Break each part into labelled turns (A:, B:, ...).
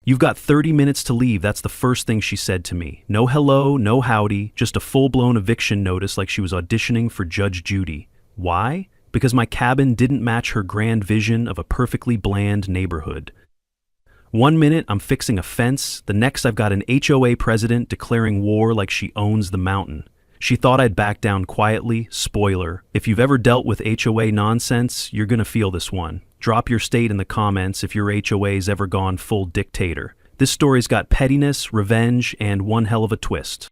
A: "You've got 30 minutes to leave," that's the first thing she said to me. No hello, no howdy, just a full-blown eviction notice like she was auditioning for Judge Judy. Why? Because my cabin didn't match her grand vision of a perfectly bland neighborhood. One minute I'm fixing a fence, the next I've got an HOA president declaring war like she owns the mountain. She thought I'd back down quietly. Spoiler, if you've ever dealt with HOA nonsense, you're gonna feel this one. Drop your state in the comments if your HOA's ever gone full dictator. This story's got pettiness, revenge, and one hell of a twist.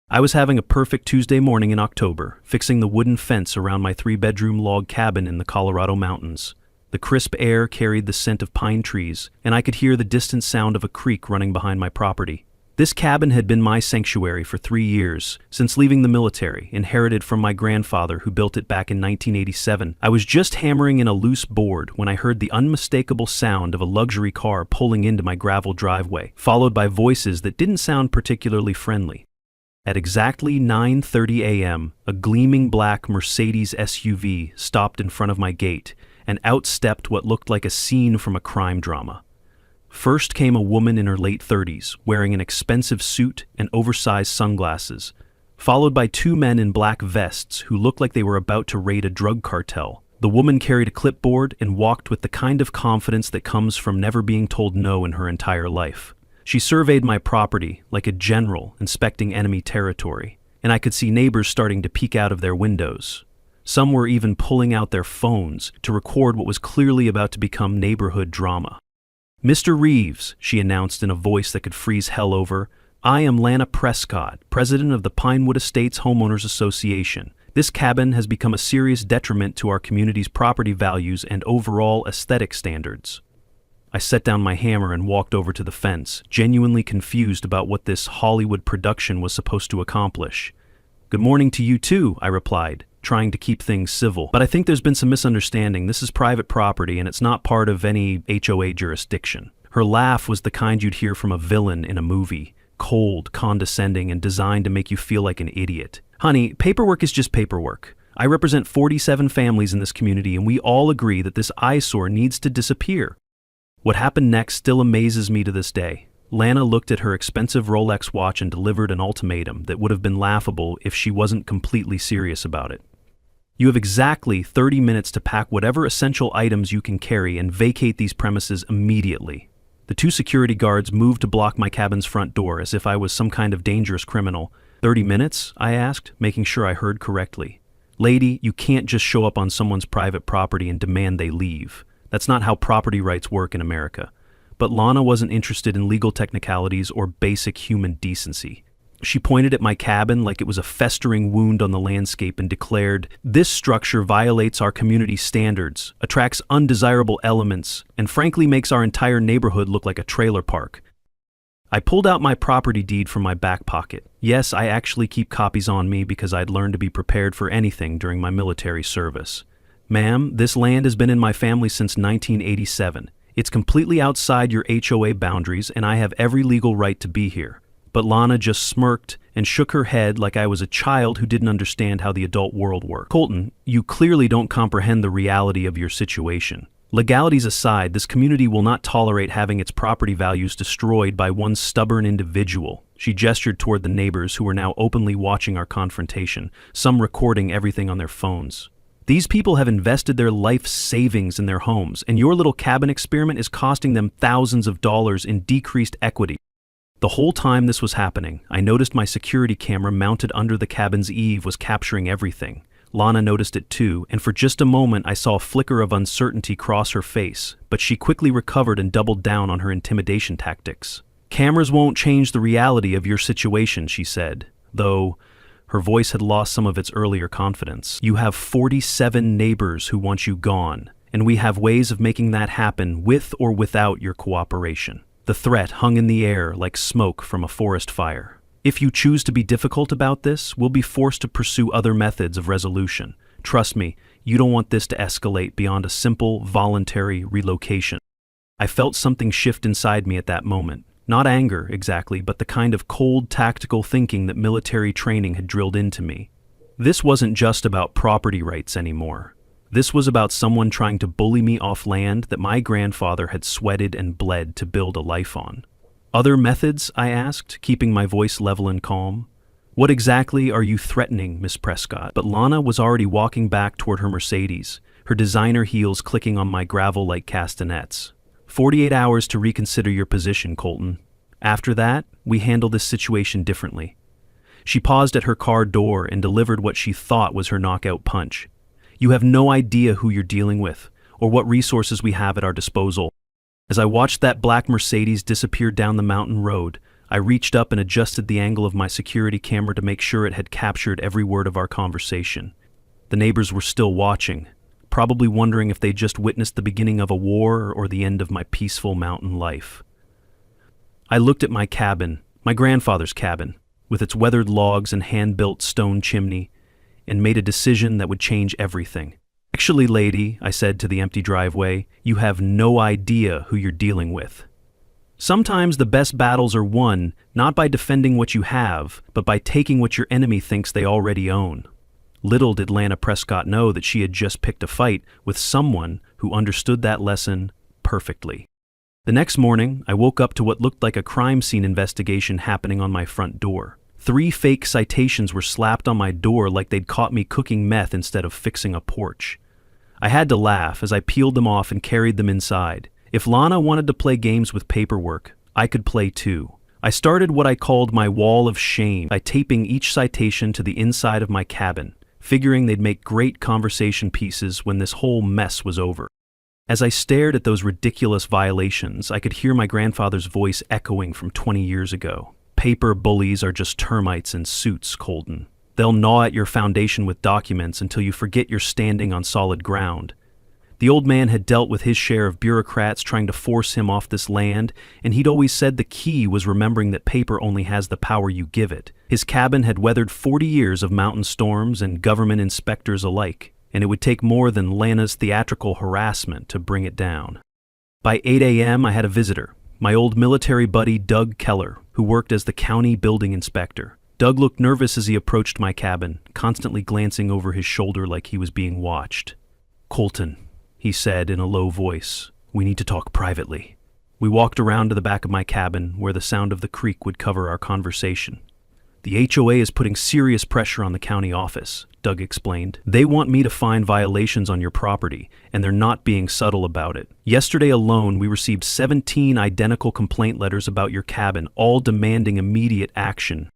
A: I was having a perfect Tuesday morning in October, fixing the wooden fence around my 3-bedroom log cabin in the Colorado mountains. The crisp air carried the scent of pine trees, and I could hear the distant sound of a creek running behind my property. This cabin had been my sanctuary for 3 years, since leaving the military, inherited from my grandfather who built it back in 1987. I was just hammering in a loose board when I heard the unmistakable sound of a luxury car pulling into my gravel driveway, followed by voices that didn't sound particularly friendly. At exactly 9:30 a.m., a gleaming black Mercedes SUV stopped in front of my gate, and out stepped what looked like a scene from a crime drama. First came a woman in her late 30s, wearing an expensive suit and oversized sunglasses, followed by 2 men in black vests who looked like they were about to raid a drug cartel. The woman carried a clipboard and walked with the kind of confidence that comes from never being told no in her entire life. She surveyed my property like a general inspecting enemy territory, and I could see neighbors starting to peek out of their windows. Some were even pulling out their phones to record what was clearly about to become neighborhood drama. "Mr. Reeves," she announced in a voice that could freeze hell over, "I am Lana Prescott, president of the Pinewood Estates Homeowners Association. This cabin has become a serious detriment to our community's property values and overall aesthetic standards." I set down my hammer and walked over to the fence, genuinely confused about what this Hollywood production was supposed to accomplish. "Good morning to you too," I replied, trying to keep things civil. "But I think there's been some misunderstanding. This is private property and it's not part of any HOA jurisdiction." Her laugh was the kind you'd hear from a villain in a movie, cold, condescending, and designed to make you feel like an idiot. "Honey, paperwork is just paperwork. I represent 47 families in this community and we all agree that this eyesore needs to disappear." What happened next still amazes me to this day. Lana looked at her expensive Rolex watch and delivered an ultimatum that would have been laughable if she wasn't completely serious about it. "You have exactly 30 minutes to pack whatever essential items you can carry and vacate these premises immediately." The 2 security guards moved to block my cabin's front door as if I was some kind of dangerous criminal. 30 minutes? I asked, making sure I heard correctly. "Lady, you can't just show up on someone's private property and demand they leave. That's not how property rights work in America." But Lana wasn't interested in legal technicalities or basic human decency. She pointed at my cabin like it was a festering wound on the landscape and declared, "This structure violates our community standards, attracts undesirable elements, and frankly makes our entire neighborhood look like a trailer park." I pulled out my property deed from my back pocket. Yes, I actually keep copies on me because I'd learned to be prepared for anything during my military service. "Ma'am, this land has been in my family since 1987. It's completely outside your HOA boundaries and I have every legal right to be here." But Lana just smirked and shook her head like I was a child who didn't understand how the adult world worked. "Colton, you clearly don't comprehend the reality of your situation. Legalities aside, this community will not tolerate having its property values destroyed by one stubborn individual." She gestured toward the neighbors who were now openly watching our confrontation, some recording everything on their phones. "These people have invested their life savings in their homes, and your little cabin experiment is costing them thousands of dollars in decreased equity." The whole time this was happening, I noticed my security camera mounted under the cabin's eave was capturing everything. Lana noticed it too, and for just a moment I saw a flicker of uncertainty cross her face, but she quickly recovered and doubled down on her intimidation tactics. "Cameras won't change the reality of your situation," she said, though her voice had lost some of its earlier confidence. "You have 47 neighbors who want you gone, and we have ways of making that happen with or without your cooperation." The threat hung in the air like smoke from a forest fire. "If you choose to be difficult about this, we'll be forced to pursue other methods of resolution. Trust me, you don't want this to escalate beyond a simple, voluntary relocation." I felt something shift inside me at that moment. Not anger, exactly, but the kind of cold, tactical thinking that military training had drilled into me. This wasn't just about property rights anymore. This was about someone trying to bully me off land that my grandfather had sweated and bled to build a life on. Other methods? I asked, keeping my voice level and calm. What exactly are you threatening, Miss Prescott? But Lana was already walking back toward her Mercedes, her designer heels clicking on my gravel like castanets. 48 hours to reconsider your position, Colton. After that, we handle this situation differently. She paused at her car door and delivered what she thought was her knockout punch. You have no idea who you're dealing with, or what resources we have at our disposal. As I watched that black Mercedes disappear down the mountain road, I reached up and adjusted the angle of my security camera to make sure it had captured every word of our conversation. The neighbors were still watching, probably wondering if they'd just witnessed the beginning of a war or the end of my peaceful mountain life. I looked at my cabin, my grandfather's cabin, with its weathered logs and hand-built stone chimney, and made a decision that would change everything. Actually, lady, I said to the empty driveway, you have no idea who you're dealing with. Sometimes the best battles are won not by defending what you have, but by taking what your enemy thinks they already own. Little did Lana Prescott know that she had just picked a fight with someone who understood that lesson perfectly. The next morning, I woke up to what looked like a crime scene investigation happening on my front door. 3 fake citations were slapped on my door like they'd caught me cooking meth instead of fixing a porch. I had to laugh as I peeled them off and carried them inside. If Lana wanted to play games with paperwork, I could play too. I started what I called my wall of shame by taping each citation to the inside of my cabin, figuring they'd make great conversation pieces when this whole mess was over. As I stared at those ridiculous violations, I could hear my grandfather's voice echoing from 20 years ago. Paper bullies are just termites in suits, Colton. They'll gnaw at your foundation with documents until you forget you're standing on solid ground. The old man had dealt with his share of bureaucrats trying to force him off this land, and he'd always said the key was remembering that paper only has the power you give it. His cabin had weathered 40 years of mountain storms and government inspectors alike, and it would take more than Lana's theatrical harassment to bring it down. By 8 a.m., I had a visitor, my old military buddy Doug Keller, who worked as the county building inspector. Doug looked nervous as he approached my cabin, constantly glancing over his shoulder like he was being watched. Colton, he said in a low voice, we need to talk privately. We walked around to the back of my cabin where the sound of the creek would cover our conversation. The HOA is putting serious pressure on the county office, Doug explained. They want me to find violations on your property, and they're not being subtle about it. Yesterday alone, we received 17 identical complaint letters about your cabin, all demanding immediate action.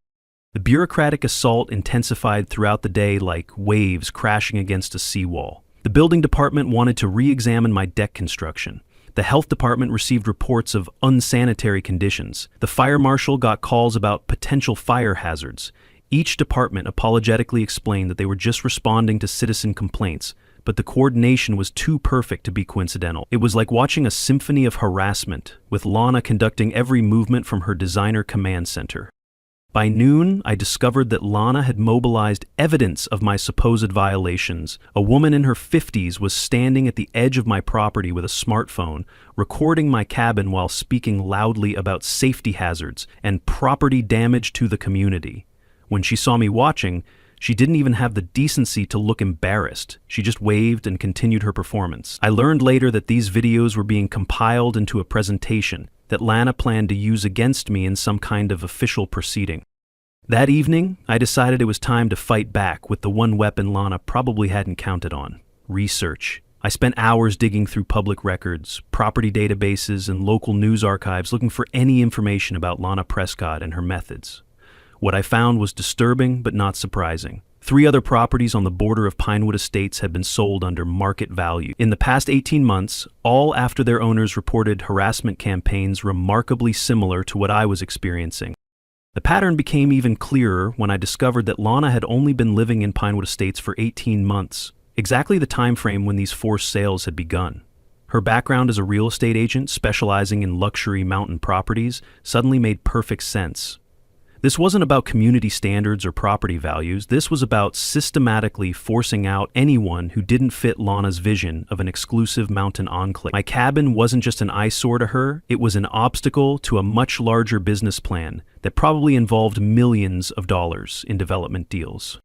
A: The bureaucratic assault intensified throughout the day like waves crashing against a seawall. The building department wanted to re-examine my deck construction. The health department received reports of unsanitary conditions. The fire marshal got calls about potential fire hazards. Each department apologetically explained that they were just responding to citizen complaints, but the coordination was too perfect to be coincidental. It was like watching a symphony of harassment, with Lana conducting every movement from her designer command center. By noon, I discovered that Lana had mobilized evidence of my supposed violations. A woman in her 50s was standing at the edge of my property with a smartphone, recording my cabin while speaking loudly about safety hazards and property damage to the community. When she saw me watching, she didn't even have the decency to look embarrassed. She just waved and continued her performance. I learned later that these videos were being compiled into a presentation that Lana planned to use against me in some kind of official proceeding. That evening, I decided it was time to fight back with the one weapon Lana probably hadn't counted on: research. I spent hours digging through public records, property databases, and local news archives looking for any information about Lana Prescott and her methods. What I found was disturbing but not surprising. 3 other properties on the border of Pinewood Estates had been sold under market value. In the past 18 months, all after their owners reported harassment campaigns remarkably similar to what I was experiencing. The pattern became even clearer when I discovered that Lana had only been living in Pinewood Estates for 18 months, exactly the time frame when these forced sales had begun. Her background as a real estate agent specializing in luxury mountain properties suddenly made perfect sense. This wasn't about community standards or property values. This was about systematically forcing out anyone who didn't fit Lana's vision of an exclusive mountain enclave. My cabin wasn't just an eyesore to her, it was an obstacle to a much larger business plan that probably involved millions of dollars in development deals.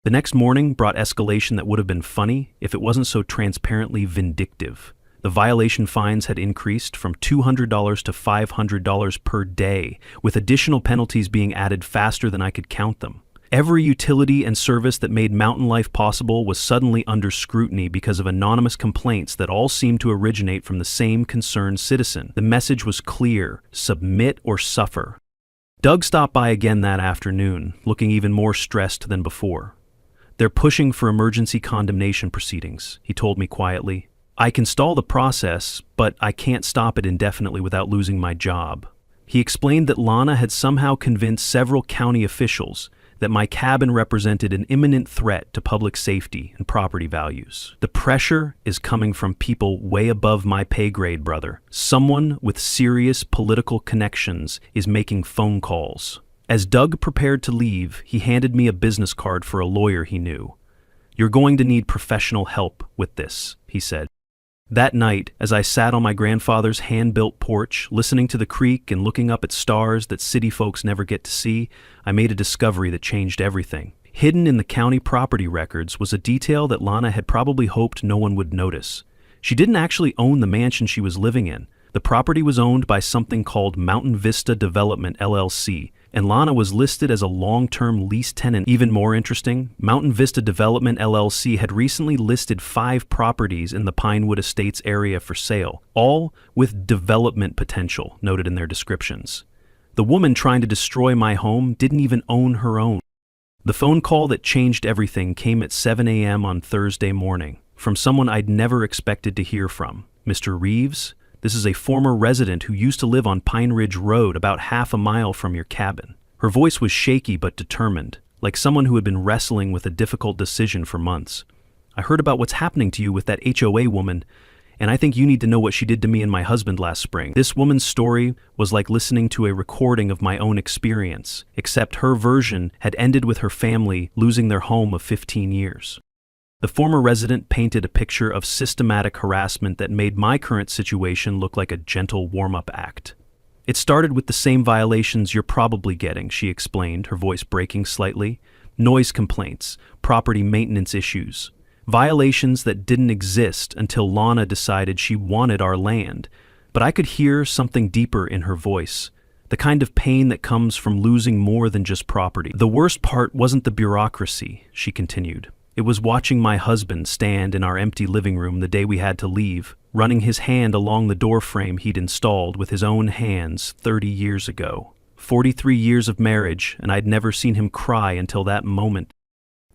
A: The next morning brought escalation that would have been funny if it wasn't so transparently vindictive. The violation fines had increased from $200 to $500 per day, with additional penalties being added faster than I could count them. Every utility and service that made mountain life possible was suddenly under scrutiny because of anonymous complaints that all seemed to originate from the same concerned citizen. The message was clear: submit or suffer. Doug stopped by again that afternoon, looking even more stressed than before. "They're pushing for emergency condemnation proceedings," he told me quietly. "I can stall the process, but I can't stop it indefinitely without losing my job." He explained that Lana had somehow convinced several county officials that my cabin represented an imminent threat to public safety and property values. "The pressure is coming from people way above my pay grade, brother. Someone with serious political connections is making phone calls." As Doug prepared to leave, he handed me a business card for a lawyer he knew. "You're going to need professional help with this," he said. That night, as I sat on my grandfather's hand-built porch, listening to the creek and looking up at stars that city folks never get to see, I made a discovery that changed everything. Hidden in the county property records was a detail that Lana had probably hoped no one would notice. She didn't actually own the mansion she was living in. The property was owned by something called Mountain Vista Development LLC, and Lana was listed as a long-term lease tenant. Even more interesting, Mountain Vista Development LLC had recently listed 5 properties in the Pinewood Estates area for sale, all with development potential noted in their descriptions. The woman trying to destroy my home didn't even own her own. The phone call that changed everything came at 7 a.m. on Thursday morning, from someone I'd never expected to hear from. "Mr. Reeves, this is a former resident who used to live on Pine Ridge Road, about half a mile from your cabin." Her voice was shaky but determined, like someone who had been wrestling with a difficult decision for months. "I heard about what's happening to you with that HOA woman, and I think you need to know what she did to me and my husband last spring." This woman's story was like listening to a recording of my own experience, except her version had ended with her family losing their home of 15 years. The former resident painted a picture of systematic harassment that made my current situation look like a gentle warm-up act. "It started with the same violations you're probably getting," she explained, her voice breaking slightly. "Noise complaints, property maintenance issues, violations that didn't exist until Lana decided she wanted our land." But I could hear something deeper in her voice, the kind of pain that comes from losing more than just property. "The worst part wasn't the bureaucracy," she continued. "It was watching my husband stand in our empty living room the day we had to leave, running his hand along the door frame he'd installed with his own hands 30 years ago. 43 years of marriage, and I'd never seen him cry until that moment.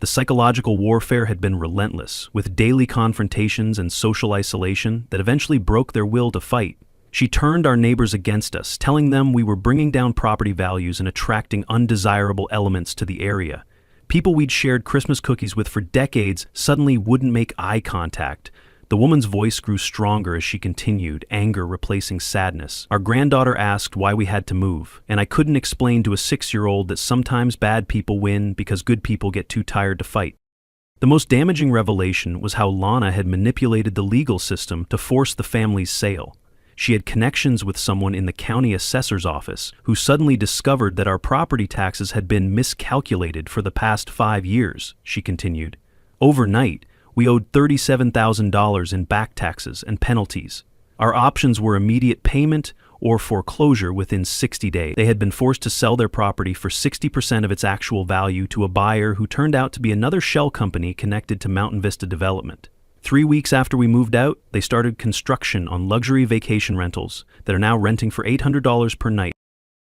A: The psychological warfare had been relentless, with daily confrontations and social isolation that eventually broke their will to fight. She turned our neighbors against us, telling them we were bringing down property values and attracting undesirable elements to the area. People we'd shared Christmas cookies with for decades suddenly wouldn't make eye contact. The woman's voice grew stronger as she continued, anger replacing sadness. Our granddaughter asked why we had to move, and I couldn't explain to a 6-year-old that sometimes bad people win because good people get too tired to fight. The most damaging revelation was how Lana had manipulated the legal system to force the family's sale. She had connections with someone in the county assessor's office who suddenly discovered that our property taxes had been miscalculated for the past 5 years, she continued. Overnight, we owed $37,000 in back taxes and penalties. Our options were immediate payment or foreclosure within 60 days. They had been forced to sell their property for 60% of its actual value to a buyer who turned out to be another shell company connected to Mountain Vista Development. 3 weeks after we moved out, they started construction on luxury vacation rentals that are now renting for $800 per night.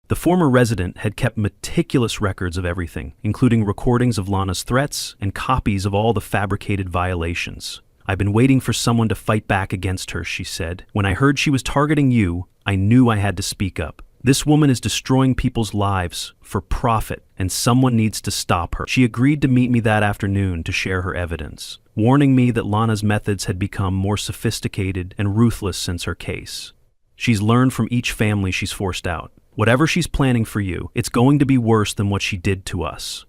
A: The former resident had kept meticulous records of everything, including recordings of Lana's threats and copies of all the fabricated violations. "I've been waiting for someone to fight back against her," she said. "When I heard she was targeting you, I knew I had to speak up. This woman is destroying people's lives for profit, and someone needs to stop her." She agreed to meet me that afternoon to share her evidence, warning me that Lana's methods had become more sophisticated and ruthless since her case. "She's learned from each family she's forced out. Whatever she's planning for you, it's going to be worse than what she did to us."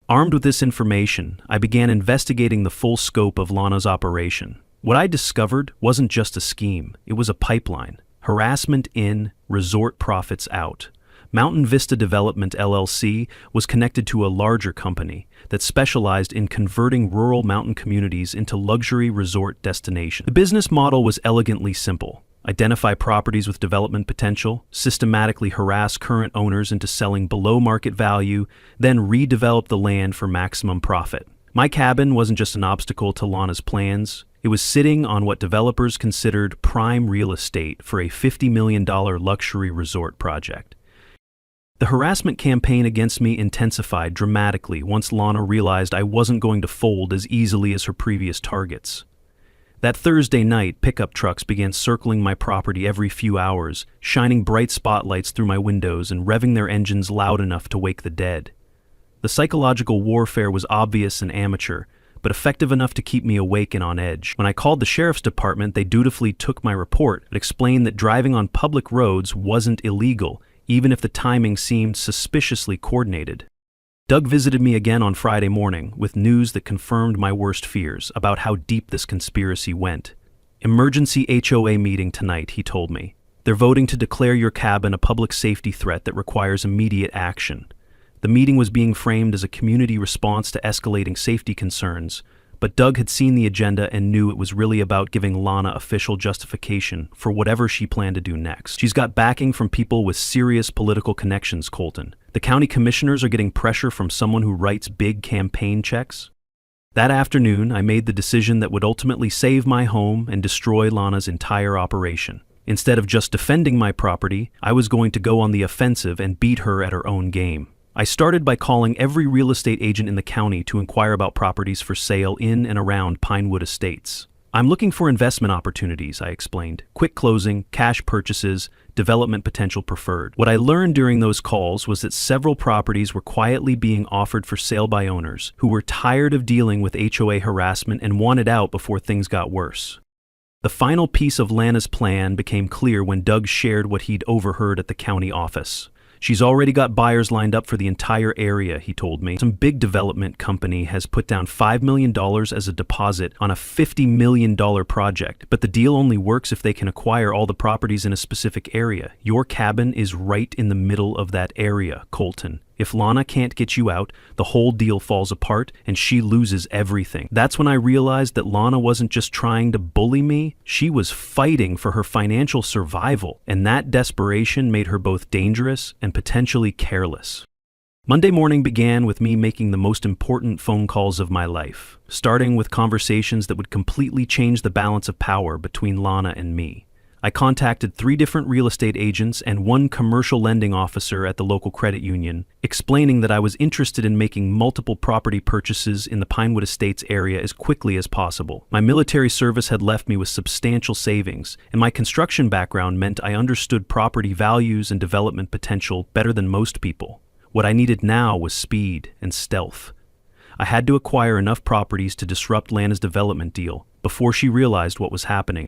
A: Armed with this information, I began investigating the full scope of Lana's operation. What I discovered wasn't just a scheme, it was a pipeline. Harassment in, resort profits out. Mountain Vista Development LLC was connected to a larger company that specialized in converting rural mountain communities into luxury resort destinations. The business model was elegantly simple. Identify properties with development potential, systematically harass current owners into selling below market value, then redevelop the land for maximum profit. My cabin wasn't just an obstacle to Lana's plans. It was sitting on what developers considered prime real estate for a $50 million luxury resort project. The harassment campaign against me intensified dramatically once Lana realized I wasn't going to fold as easily as her previous targets. That Thursday night, pickup trucks began circling my property every few hours, shining bright spotlights through my windows and revving their engines loud enough to wake the dead. The psychological warfare was obvious and amateur, but effective enough to keep me awake and on edge. When I called the sheriff's department, they dutifully took my report, but explained that driving on public roads wasn't illegal, even if the timing seemed suspiciously coordinated. Doug visited me again on Friday morning with news that confirmed my worst fears about how deep this conspiracy went. Emergency HOA meeting tonight, he told me. They're voting to declare your cabin a public safety threat that requires immediate action. The meeting was being framed as a community response to escalating safety concerns, but Doug had seen the agenda and knew it was really about giving Lana official justification for whatever she planned to do next. She's got backing from people with serious political connections, Colton. The county commissioners are getting pressure from someone who writes big campaign checks. That afternoon, I made the decision that would ultimately save my home and destroy Lana's entire operation. Instead of just defending my property, I was going to go on the offensive and beat her at her own game. I started by calling every real estate agent in the county to inquire about properties for sale in and around Pinewood Estates. I'm looking for investment opportunities, I explained. Quick closing, cash purchases, development potential preferred. What I learned during those calls was that several properties were quietly being offered for sale by owners who were tired of dealing with HOA harassment and wanted out before things got worse. The final piece of Lana's plan became clear when Doug shared what he'd overheard at the county office. She's already got buyers lined up for the entire area, he told me. Some big development company has put down $5 million as a deposit on a $50 million project, but the deal only works if they can acquire all the properties in a specific area. Your cabin is right in the middle of that area, Colton. If Lana can't get you out, the whole deal falls apart and she loses everything. That's when I realized that Lana wasn't just trying to bully me, she was fighting for her financial survival, and that desperation made her both dangerous and potentially careless. Monday morning began with me making the most important phone calls of my life, starting with conversations that would completely change the balance of power between Lana and me. I contacted 3 different real estate agents and 1 commercial lending officer at the local credit union, explaining that I was interested in making multiple property purchases in the Pinewood Estates area as quickly as possible. My military service had left me with substantial savings, and my construction background meant I understood property values and development potential better than most people. What I needed now was speed and stealth. I had to acquire enough properties to disrupt Lana's development deal before she realized what was happening.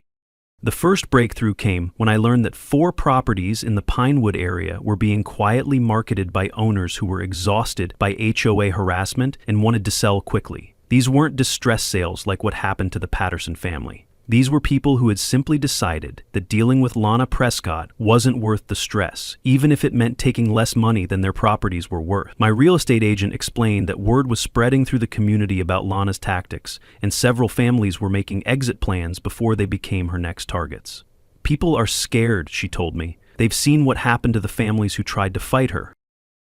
A: The first breakthrough came when I learned that 4 properties in the Pinewood area were being quietly marketed by owners who were exhausted by HOA harassment and wanted to sell quickly. These weren't distress sales like what happened to the Patterson family. These were people who had simply decided that dealing with Lana Prescott wasn't worth the stress, even if it meant taking less money than their properties were worth. My real estate agent explained that word was spreading through the community about Lana's tactics, and several families were making exit plans before they became her next targets. People are scared, she told me. They've seen what happened to the families who tried to fight her.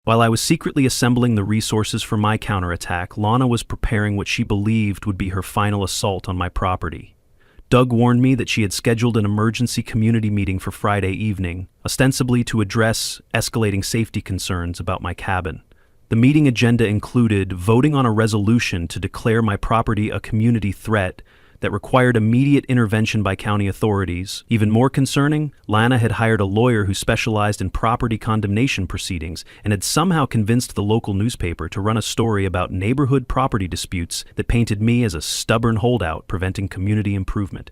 A: While I was secretly assembling the resources for my counterattack, Lana was preparing what she believed would be her final assault on my property. Doug warned me that she had scheduled an emergency community meeting for Friday evening, ostensibly to address escalating safety concerns about my cabin. The meeting agenda included voting on a resolution to declare my property a community threat that required immediate intervention by county authorities. Even more concerning, Lana had hired a lawyer who specialized in property condemnation proceedings and had somehow convinced the local newspaper to run a story about neighborhood property disputes that painted me as a stubborn holdout preventing community improvement.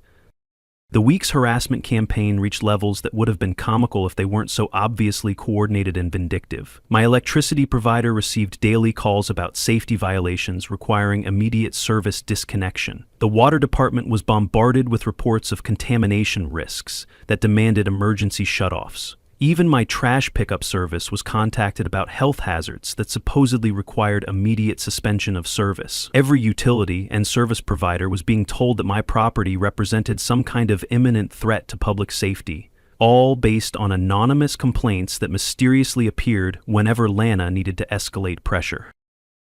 A: The week's harassment campaign reached levels that would have been comical if they weren't so obviously coordinated and vindictive. My electricity provider received daily calls about safety violations requiring immediate service disconnection. The water department was bombarded with reports of contamination risks that demanded emergency shutoffs. Even my trash pickup service was contacted about health hazards that supposedly required immediate suspension of service. Every utility and service provider was being told that my property represented some kind of imminent threat to public safety, all based on anonymous complaints that mysteriously appeared whenever Lana needed to escalate pressure.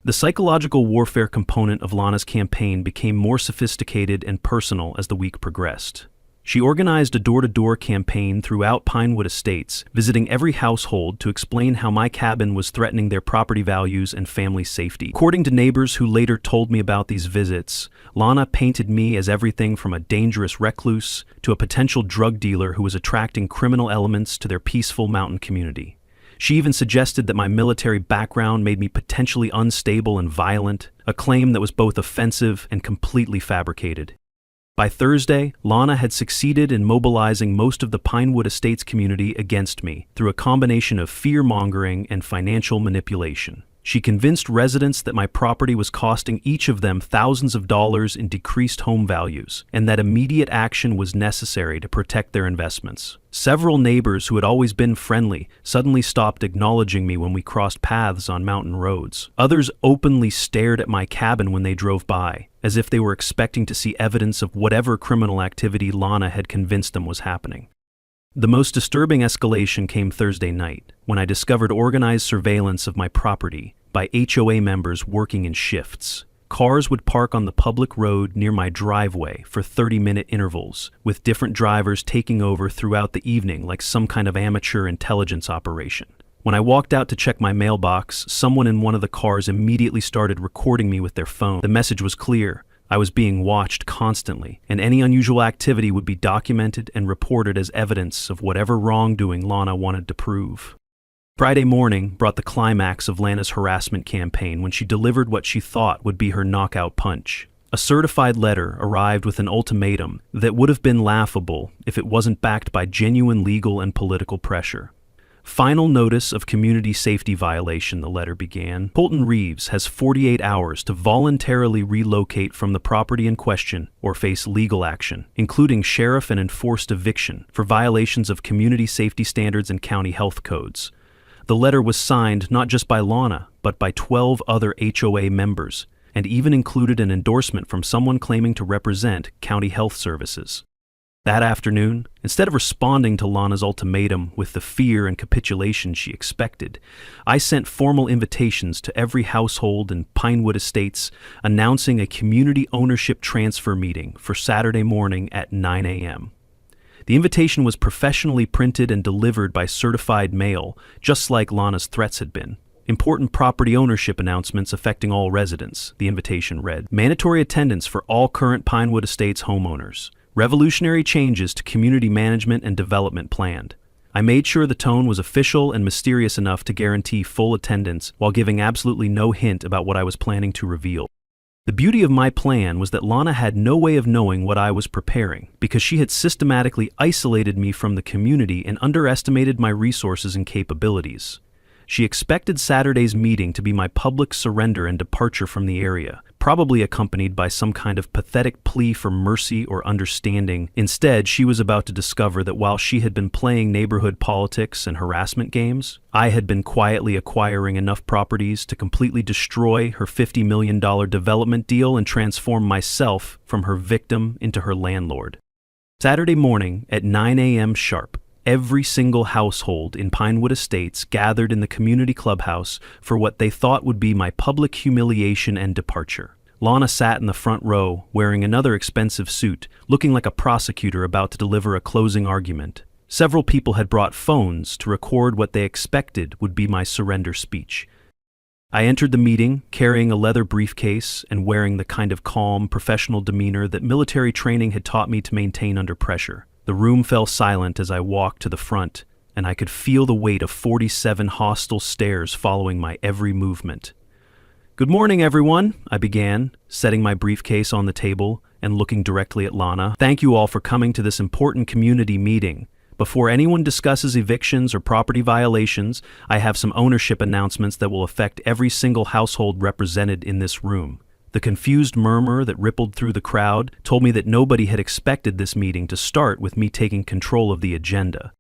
A: The psychological warfare component of Lana's campaign became more sophisticated and personal as the week progressed. She organized a door-to-door campaign throughout Pinewood Estates, visiting every household to explain how my cabin was threatening their property values and family safety. According to neighbors who later told me about these visits, Lana painted me as everything from a dangerous recluse to a potential drug dealer who was attracting criminal elements to their peaceful mountain community. She even suggested that my military background made me potentially unstable and violent, a claim that was both offensive and completely fabricated. By Thursday, Lana had succeeded in mobilizing most of the Pinewood Estates community against me through a combination of fear-mongering and financial manipulation. She convinced residents that my property was costing each of them thousands of dollars in decreased home values, and that immediate action was necessary to protect their investments. Several neighbors who had always been friendly suddenly stopped acknowledging me when we crossed paths on mountain roads. Others openly stared at my cabin when they drove by, as if they were expecting to see evidence of whatever criminal activity Lana had convinced them was happening. The most disturbing escalation came Thursday night, when I discovered organized surveillance of my property by HOA members working in shifts. Cars would park on the public road near my driveway for 30-minute intervals, with different drivers taking over throughout the evening like some kind of amateur intelligence operation. When I walked out to check my mailbox, someone in one of the cars immediately started recording me with their phone. The message was clear. I was being watched constantly, and any unusual activity would be documented and reported as evidence of whatever wrongdoing Lana wanted to prove. Friday morning brought the climax of Lana's harassment campaign when she delivered what she thought would be her knockout punch. A certified letter arrived with an ultimatum that would have been laughable if it wasn't backed by genuine legal and political pressure. Final notice of community safety violation, the letter began. Colton Reeves has 48 hours to voluntarily relocate from the property in question or face legal action, including sheriff and enforced eviction for violations of community safety standards and county health codes. The letter was signed not just by Lana, but by 12 other HOA members, and even included an endorsement from someone claiming to represent county health services. That afternoon, instead of responding to Lana's ultimatum with the fear and capitulation she expected, I sent formal invitations to every household in Pinewood Estates announcing a community ownership transfer meeting for Saturday morning at 9 a.m. The invitation was professionally printed and delivered by certified mail, just like Lana's threats had been. Important property ownership announcements affecting all residents, the invitation read. Mandatory attendance for all current Pinewood Estates homeowners. Revolutionary changes to community management and development planned. I made sure the tone was official and mysterious enough to guarantee full attendance while giving absolutely no hint about what I was planning to reveal. The beauty of my plan was that Lana had no way of knowing what I was preparing, because she had systematically isolated me from the community and underestimated my resources and capabilities. She expected Saturday's meeting to be my public surrender and departure from the area, probably accompanied by some kind of pathetic plea for mercy or understanding. Instead, she was about to discover that while she had been playing neighborhood politics and harassment games, I had been quietly acquiring enough properties to completely destroy her $50 million development deal and transform myself from her victim into her landlord. Saturday morning at 9 a.m. sharp, every single household in Pinewood Estates gathered in the community clubhouse for what they thought would be my public humiliation and departure. Lana sat in the front row, wearing another expensive suit, looking like a prosecutor about to deliver a closing argument. Several people had brought phones to record what they expected would be my surrender speech. I entered the meeting carrying a leather briefcase and wearing the kind of calm, professional demeanor that military training had taught me to maintain under pressure. The room fell silent as I walked to the front, and I could feel the weight of 47 hostile stares following my every movement. "Good morning, everyone," I began, setting my briefcase on the table and looking directly at Lana. "Thank you all for coming to this important community meeting. Before anyone discusses evictions or property violations, I have some ownership announcements that will affect every single household represented in this room." The confused murmur that rippled through the crowd told me that nobody had expected this meeting to start with me taking control of the agenda.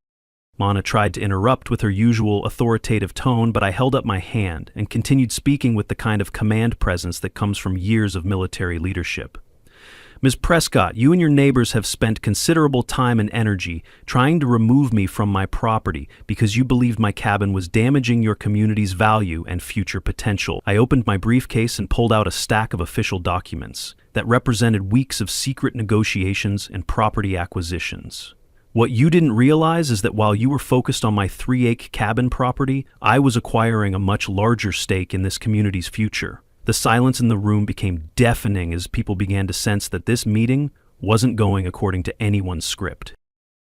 A: Lana tried to interrupt with her usual authoritative tone, but I held up my hand and continued speaking with the kind of command presence that comes from years of military leadership. Ms. Prescott, you and your neighbors have spent considerable time and energy trying to remove me from my property because you believed my cabin was damaging your community's value and future potential. I opened my briefcase and pulled out a stack of official documents that represented weeks of secret negotiations and property acquisitions. What you didn't realize is that while you were focused on my 3-acre cabin property, I was acquiring a much larger stake in this community's future. The silence in the room became deafening as people began to sense that this meeting wasn't going according to anyone's script.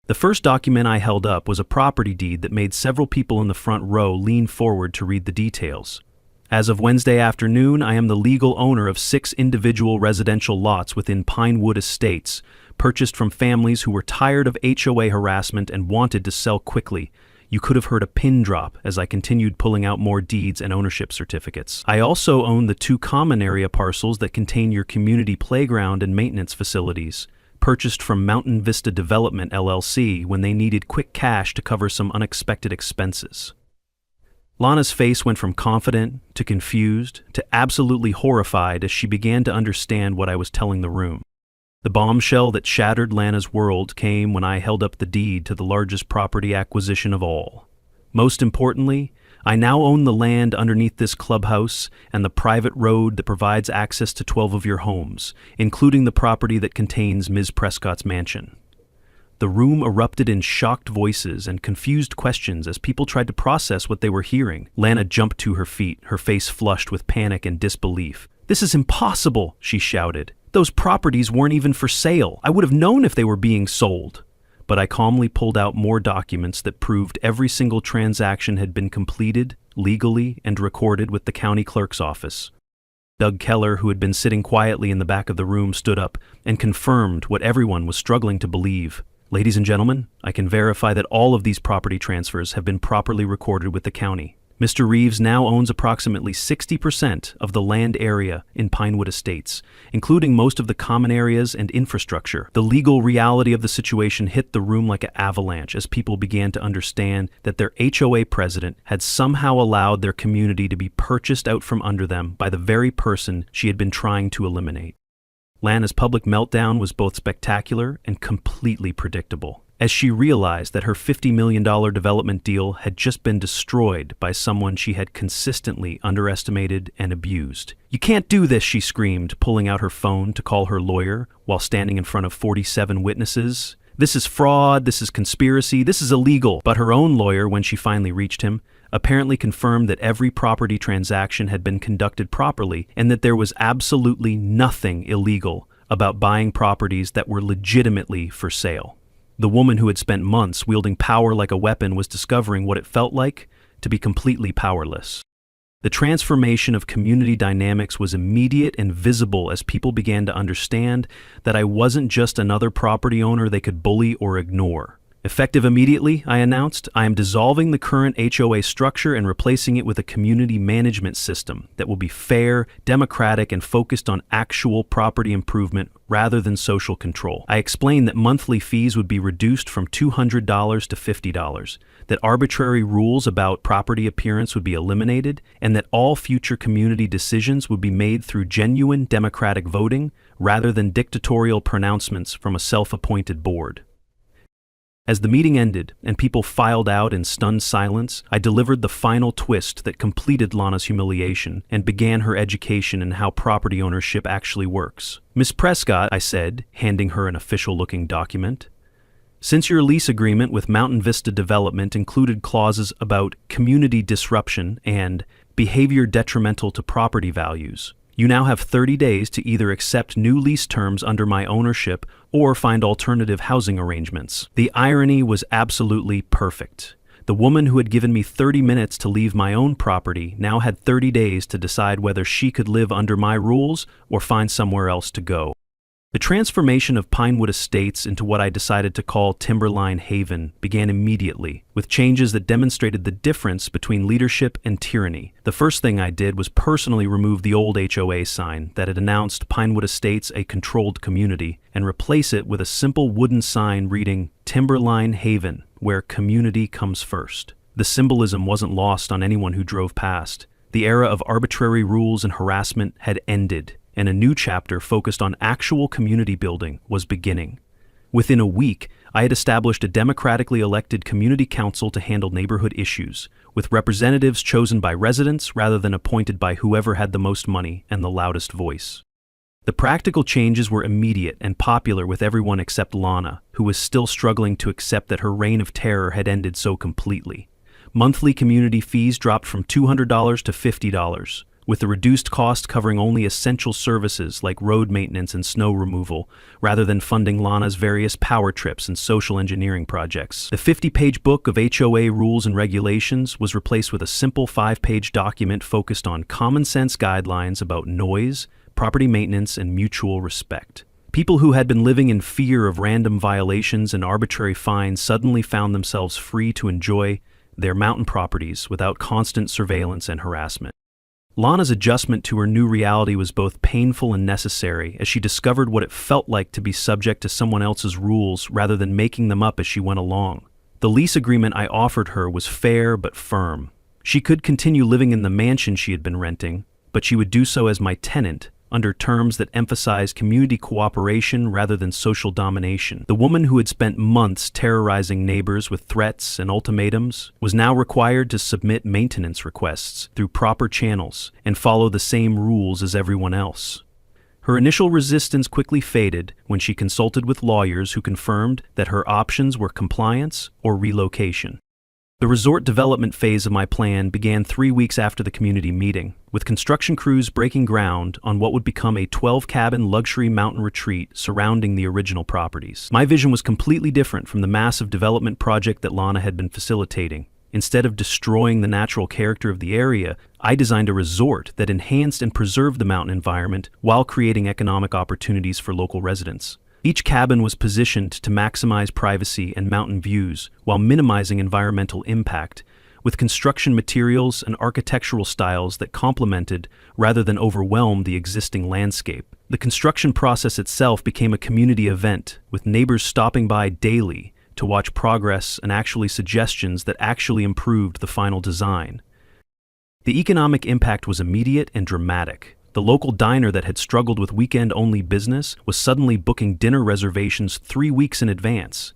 A: The first document I held up was a property deed that made several people in the front row lean forward to read the details. As of Wednesday afternoon, I am the legal owner of 6 individual residential lots within Pinewood Estates, purchased from families who were tired of HOA harassment and wanted to sell quickly. You could have heard a pin drop as I continued pulling out more deeds and ownership certificates. I also own the 2 common area parcels that contain your community playground and maintenance facilities, purchased from Mountain Vista Development LLC when they needed quick cash to cover some unexpected expenses. Lana's face went from confident to confused to absolutely horrified as she began to understand what I was telling the room. The bombshell that shattered Lana's world came when I held up the deed to the largest property acquisition of all. Most importantly, I now own the land underneath this clubhouse and the private road that provides access to 12 of your homes, including the property that contains Ms. Prescott's mansion. The room erupted in shocked voices and confused questions as people tried to process what they were hearing. Lana jumped to her feet, her face flushed with panic and disbelief. "This is impossible," she shouted. "Those properties weren't even for sale. I would have known if they were being sold." But I calmly pulled out more documents that proved every single transaction had been completed, legally, and recorded with the county clerk's office. Doug Keller, who had been sitting quietly in the back of the room, stood up and confirmed what everyone was struggling to believe. "Ladies and gentlemen, I can verify that all of these property transfers have been properly recorded with the county. Mr. Reeves now owns approximately 60% of the land area in Pinewood Estates, including most of the common areas and infrastructure." The legal reality of the situation hit the room like an avalanche as people began to understand that their HOA president had somehow allowed their community to be purchased out from under them by the very person she had been trying to eliminate. Lana's public meltdown was both spectacular and completely predictable, as she realized that her $50 million development deal had just been destroyed by someone she had consistently underestimated and abused. "You can't do this," she screamed, pulling out her phone to call her lawyer while standing in front of 47 witnesses. "This is fraud, this is conspiracy, this is illegal." But her own lawyer, when she finally reached him, apparently confirmed that every property transaction had been conducted properly and that there was absolutely nothing illegal about buying properties that were legitimately for sale. The woman who had spent months wielding power like a weapon was discovering what it felt like to be completely powerless. The transformation of community dynamics was immediate and visible as people began to understand that I wasn't just another property owner they could bully or ignore. Effective immediately, I announced, I am dissolving the current HOA structure and replacing it with a community management system that will be fair, democratic, and focused on actual property improvement rather than social control. I explained that monthly fees would be reduced from $200 to $50, that arbitrary rules about property appearance would be eliminated, and that all future community decisions would be made through genuine democratic voting rather than dictatorial pronouncements from a self-appointed board. As the meeting ended and people filed out in stunned silence, I delivered the final twist that completed Lana's humiliation and began her education in how property ownership actually works. "Miss Prescott," I said, handing her an official-looking document, "since your lease agreement with Mountain Vista Development included clauses about community disruption and behavior detrimental to property values, you now have 30 days to either accept new lease terms under my ownership or find alternative housing arrangements." The irony was absolutely perfect. The woman who had given me 30 minutes to leave my own property now had 30 days to decide whether she could live under my rules or find somewhere else to go. The transformation of Pinewood Estates into what I decided to call Timberline Haven began immediately, with changes that demonstrated the difference between leadership and tyranny. The first thing I did was personally remove the old HOA sign that had announced Pinewood Estates a controlled community and replace it with a simple wooden sign reading Timberline Haven, where community comes first. The symbolism wasn't lost on anyone who drove past. The era of arbitrary rules and harassment had ended, and a new chapter focused on actual community building was beginning. Within a week, I had established a democratically elected community council to handle neighborhood issues, with representatives chosen by residents rather than appointed by whoever had the most money and the loudest voice. The practical changes were immediate and popular with everyone except Lana, who was still struggling to accept that her reign of terror had ended so completely. Monthly community fees dropped from $200 to $50, with the reduced cost covering only essential services like road maintenance and snow removal, rather than funding Lana's various power trips and social engineering projects. The 50-page book of HOA rules and regulations was replaced with a simple 5-page document focused on common-sense guidelines about noise, property maintenance, and mutual respect. People who had been living in fear of random violations and arbitrary fines suddenly found themselves free to enjoy their mountain properties without constant surveillance and harassment. Lana's adjustment to her new reality was both painful and necessary, as she discovered what it felt like to be subject to someone else's rules rather than making them up as she went along. The lease agreement I offered her was fair but firm. She could continue living in the mansion she had been renting, but she would do so as my tenant, under terms that emphasized community cooperation rather than social domination. The woman who had spent months terrorizing neighbors with threats and ultimatums was now required to submit maintenance requests through proper channels and follow the same rules as everyone else. Her initial resistance quickly faded when she consulted with lawyers who confirmed that her options were compliance or relocation. The resort development phase of my plan began 3 weeks after the community meeting, with construction crews breaking ground on what would become a 12-cabin luxury mountain retreat surrounding the original properties. My vision was completely different from the massive development project that Lana had been facilitating. Instead of destroying the natural character of the area, I designed a resort that enhanced and preserved the mountain environment while creating economic opportunities for local residents. Each cabin was positioned to maximize privacy and mountain views while minimizing environmental impact, with construction materials and architectural styles that complemented rather than overwhelmed the existing landscape. The construction process itself became a community event, with neighbors stopping by daily to watch progress and actually suggestions that actually improved the final design. The economic impact was immediate and dramatic. The local diner that had struggled with weekend-only business was suddenly booking dinner reservations 3 weeks in advance.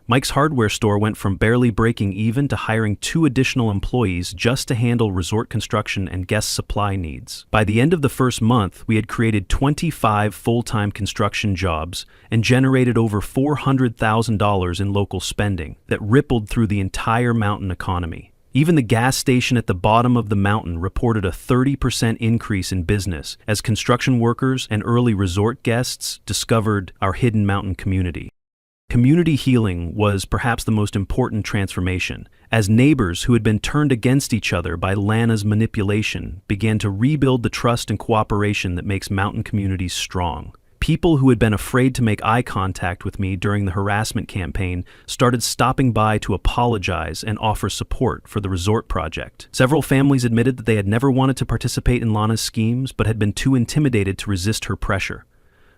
A: Mike's hardware store went from barely breaking even to hiring 2 additional employees just to handle resort construction and guest supply needs. By the end of the first month, we had created 25 full-time construction jobs and generated over $400,000 in local spending that rippled through the entire mountain economy. Even the gas station at the bottom of the mountain reported a 30% increase in business as construction workers and early resort guests discovered our hidden mountain community. Community healing was perhaps the most important transformation, as neighbors who had been turned against each other by Lana's manipulation began to rebuild the trust and cooperation that makes mountain communities strong. People who had been afraid to make eye contact with me during the harassment campaign started stopping by to apologize and offer support for the resort project. Several families admitted that they had never wanted to participate in Lana's schemes but had been too intimidated to resist her pressure.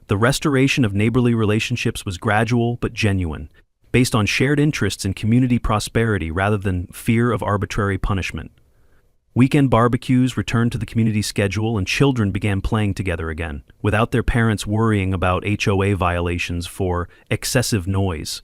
A: The restoration of neighborly relationships was gradual but genuine, based on shared interests in community prosperity rather than fear of arbitrary punishment. Weekend barbecues returned to the community schedule and children began playing together again, without their parents worrying about HOA violations for excessive noise.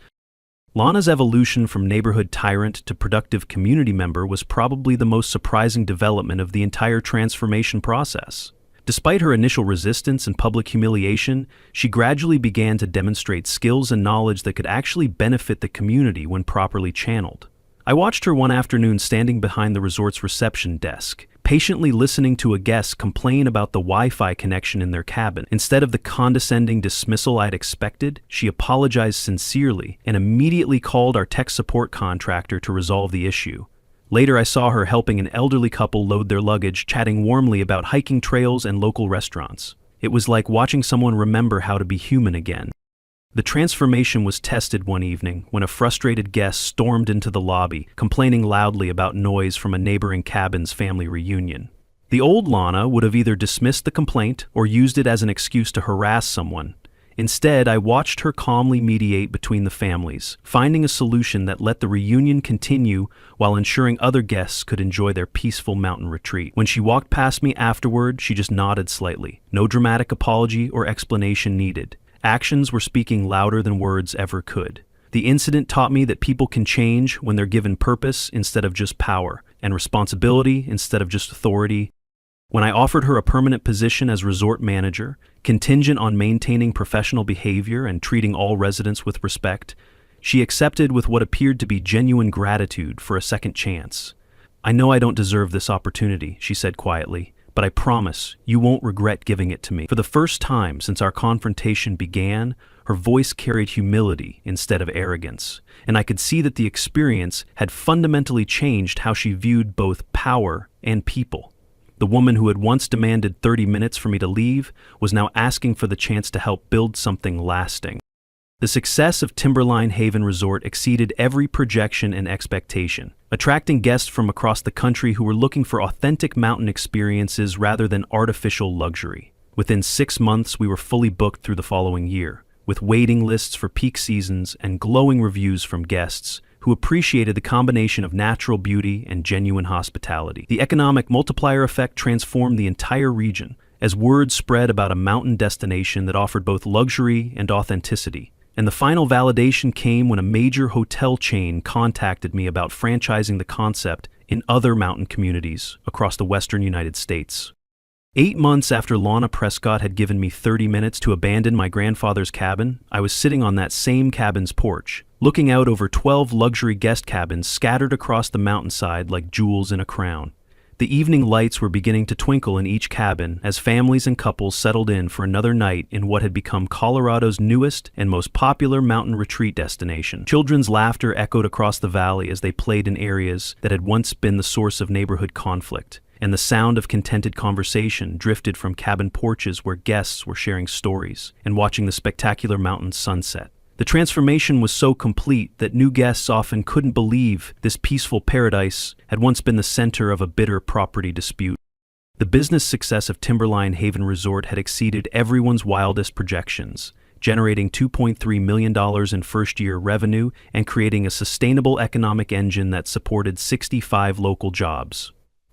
A: Lana's evolution from neighborhood tyrant to productive community member was probably the most surprising development of the entire transformation process. Despite her initial resistance and public humiliation, she gradually began to demonstrate skills and knowledge that could actually benefit the community when properly channeled. I watched her one afternoon standing behind the resort's reception desk, patiently listening to a guest complain about the Wi-Fi connection in their cabin. Instead of the condescending dismissal I'd expected, she apologized sincerely and immediately called our tech support contractor to resolve the issue. Later, I saw her helping an elderly couple load their luggage, chatting warmly about hiking trails and local restaurants. It was like watching someone remember how to be human again. The transformation was tested one evening when a frustrated guest stormed into the lobby, complaining loudly about noise from a neighboring cabin's family reunion. The old Lana would have either dismissed the complaint or used it as an excuse to harass someone. Instead, I watched her calmly mediate between the families, finding a solution that let the reunion continue while ensuring other guests could enjoy their peaceful mountain retreat. When she walked past me afterward, she just nodded slightly. No dramatic apology or explanation needed. Actions were speaking louder than words ever could. The incident taught me that people can change when they're given purpose instead of just power, and responsibility instead of just authority. When I offered her a permanent position as resort manager, contingent on maintaining professional behavior and treating all residents with respect, she accepted with what appeared to be genuine gratitude for a second chance. "I know I don't deserve this opportunity," she said quietly, "but I promise you won't regret giving it to me." For the first time since our confrontation began, her voice carried humility instead of arrogance, and I could see that the experience had fundamentally changed how she viewed both power and people. The woman who had once demanded 30 minutes for me to leave was now asking for the chance to help build something lasting. The success of Timberline Haven Resort exceeded every projection and expectation, attracting guests from across the country who were looking for authentic mountain experiences rather than artificial luxury. Within 6 months, we were fully booked through the following year, with waiting lists for peak seasons and glowing reviews from guests who appreciated the combination of natural beauty and genuine hospitality. The economic multiplier effect transformed the entire region as word spread about a mountain destination that offered both luxury and authenticity. And the final validation came when a major hotel chain contacted me about franchising the concept in other mountain communities across the western United States. 8 months after Lana Prescott had given me 30 minutes to abandon my grandfather's cabin, I was sitting on that same cabin's porch, looking out over 12 luxury guest cabins scattered across the mountainside like jewels in a crown. The evening lights were beginning to twinkle in each cabin as families and couples settled in for another night in what had become Colorado's newest and most popular mountain retreat destination. Children's laughter echoed across the valley as they played in areas that had once been the source of neighborhood conflict, and the sound of contented conversation drifted from cabin porches where guests were sharing stories and watching the spectacular mountain sunset. The transformation was so complete that new guests often couldn't believe this peaceful paradise had once been the center of a bitter property dispute. The business success of Timberline Haven Resort had exceeded everyone's wildest projections, generating $2.3 million in first-year revenue and creating a sustainable economic engine that supported 65 local jobs.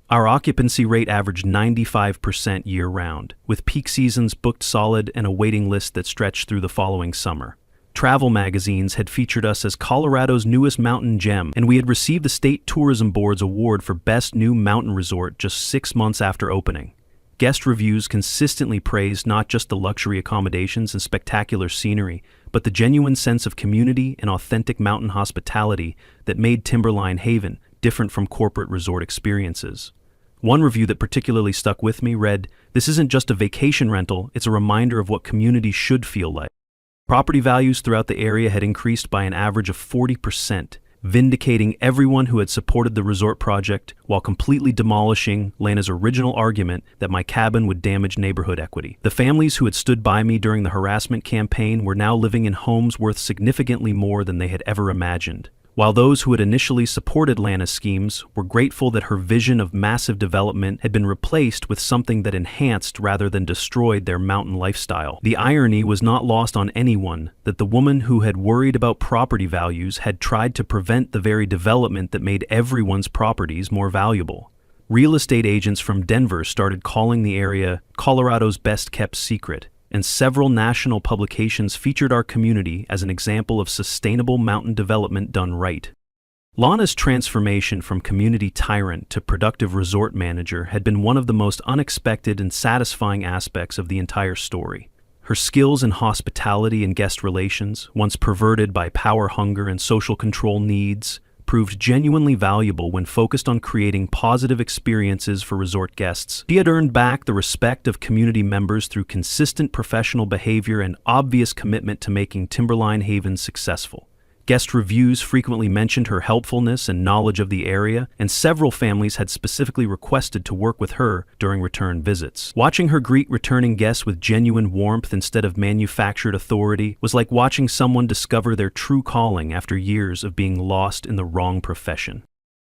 A: Our occupancy rate averaged 95% year-round, with peak seasons booked solid and a waiting list that stretched through the following summer. Travel magazines had featured us as Colorado's newest mountain gem, and we had received the State Tourism Board's award for Best New Mountain Resort just 6 months after opening. Guest reviews consistently praised not just the luxury accommodations and spectacular scenery, but the genuine sense of community and authentic mountain hospitality that made Timberline Haven different from corporate resort experiences. One review that particularly stuck with me read, "This isn't just a vacation rental, it's a reminder of what community should feel like." Property values throughout the area had increased by an average of 40%, vindicating everyone who had supported the resort project while completely demolishing Lana's original argument that my cabin would damage neighborhood equity. The families who had stood by me during the harassment campaign were now living in homes worth significantly more than they had ever imagined, while those who had initially supported Lana's schemes were grateful that her vision of massive development had been replaced with something that enhanced rather than destroyed their mountain lifestyle. The irony was not lost on anyone that the woman who had worried about property values had tried to prevent the very development that made everyone's properties more valuable. Real estate agents from Denver started calling the area Colorado's best-kept secret, and several national publications featured our community as an example of sustainable mountain development done right. Lana's transformation from community tyrant to productive resort manager had been one of the most unexpected and satisfying aspects of the entire story. Her skills in hospitality and guest relations, once perverted by power hunger and social control needs, proved genuinely valuable when focused on creating positive experiences for resort guests. She had earned back the respect of community members through consistent professional behavior and obvious commitment to making Timberline Haven successful. Guest reviews frequently mentioned her helpfulness and knowledge of the area, and several families had specifically requested to work with her during return visits. Watching her greet returning guests with genuine warmth instead of manufactured authority was like watching someone discover their true calling after years of being lost in the wrong profession.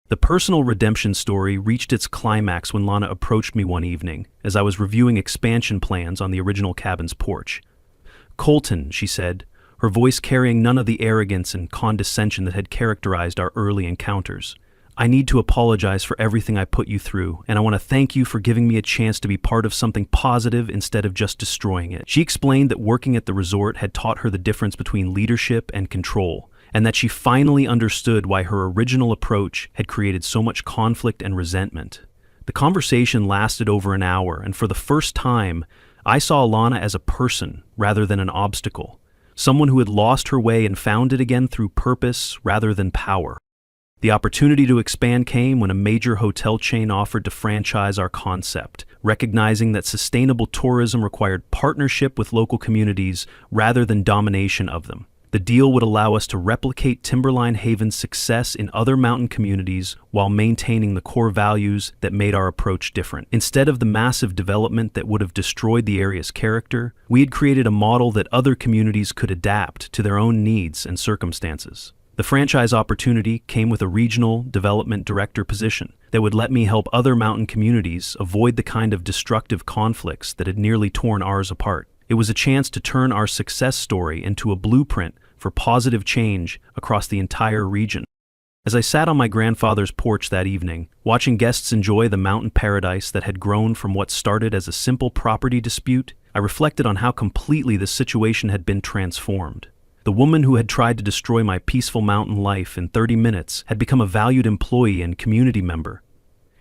A: The personal redemption story reached its climax when Lana approached me one evening as I was reviewing expansion plans on the original cabin's porch. "Colton," she said, her voice carrying none of the arrogance and condescension that had characterized our early encounters. "I need to apologize for everything I put you through, and I want to thank you for giving me a chance to be part of something positive instead of just destroying it." She explained that working at the resort had taught her the difference between leadership and control, and that she finally understood why her original approach had created so much conflict and resentment. The conversation lasted over an hour, and for the first time, I saw Alana as a person rather than an obstacle, someone who had lost her way and found it again through purpose rather than power. The opportunity to expand came when a major hotel chain offered to franchise our concept, recognizing that sustainable tourism required partnership with local communities rather than domination of them. The deal would allow us to replicate Timberline Haven's success in other mountain communities while maintaining the core values that made our approach different. Instead of the massive development that would have destroyed the area's character, we had created a model that other communities could adapt to their own needs and circumstances. The franchise opportunity came with a regional development director position that would let me help other mountain communities avoid the kind of destructive conflicts that had nearly torn ours apart. It was a chance to turn our success story into a blueprint for positive change across the entire region. As I sat on my grandfather's porch that evening, watching guests enjoy the mountain paradise that had grown from what started as a simple property dispute, I reflected on how completely the situation had been transformed. The woman who had tried to destroy my peaceful mountain life in 30 minutes had become a valued employee and community member.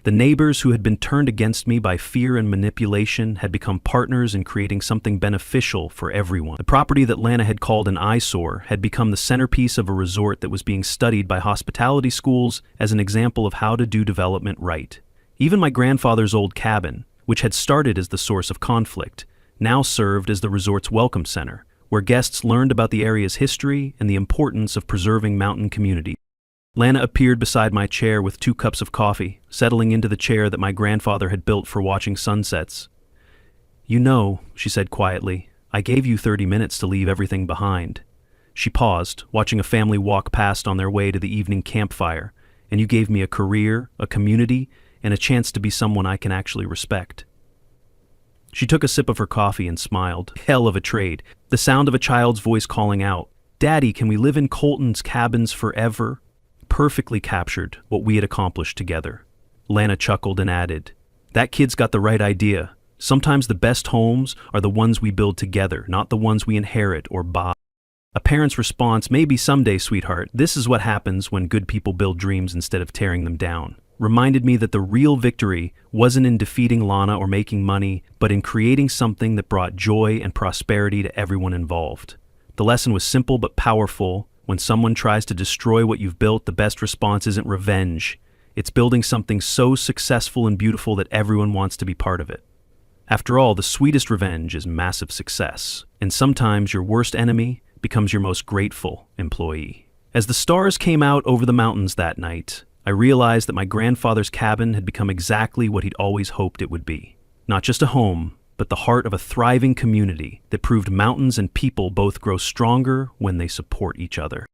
A: The neighbors who had been turned against me by fear and manipulation had become partners in creating something beneficial for everyone. The property that Lana had called an eyesore had become the centerpiece of a resort that was being studied by hospitality schools as an example of how to do development right. Even my grandfather's old cabin, which had started as the source of conflict, now served as the resort's welcome center, where guests learned about the area's history and the importance of preserving mountain communities. Lana appeared beside my chair with 2 cups of coffee, settling into the chair that my grandfather had built for watching sunsets. "You know," she said quietly, "I gave you 30 minutes to leave everything behind." She paused, watching a family walk past on their way to the evening campfire, "and you gave me a career, a community, and a chance to be someone I can actually respect." She took a sip of her coffee and smiled. Hell of a trade. The sound of a child's voice calling out, "Daddy, can we live in Colton's cabins forever?" perfectly captured what we had accomplished together. Lana chuckled and added, "That kid's got the right idea. Sometimes the best homes are the ones we build together, not the ones we inherit or buy." A parent's response, "Maybe someday, sweetheart. This is what happens when good people build dreams instead of tearing them down," reminded me that the real victory wasn't in defeating Lana or making money, but in creating something that brought joy and prosperity to everyone involved. The lesson was simple but powerful. When someone tries to destroy what you've built, the best response isn't revenge. It's building something so successful and beautiful that everyone wants to be part of it. After all, the sweetest revenge is massive success, and sometimes your worst enemy becomes your most grateful employee. As the stars came out over the mountains that night, I realized that my grandfather's cabin had become exactly what he'd always hoped it would be. Not just a home, but the heart of a thriving community that proved mountains and people both grow stronger when they support each other.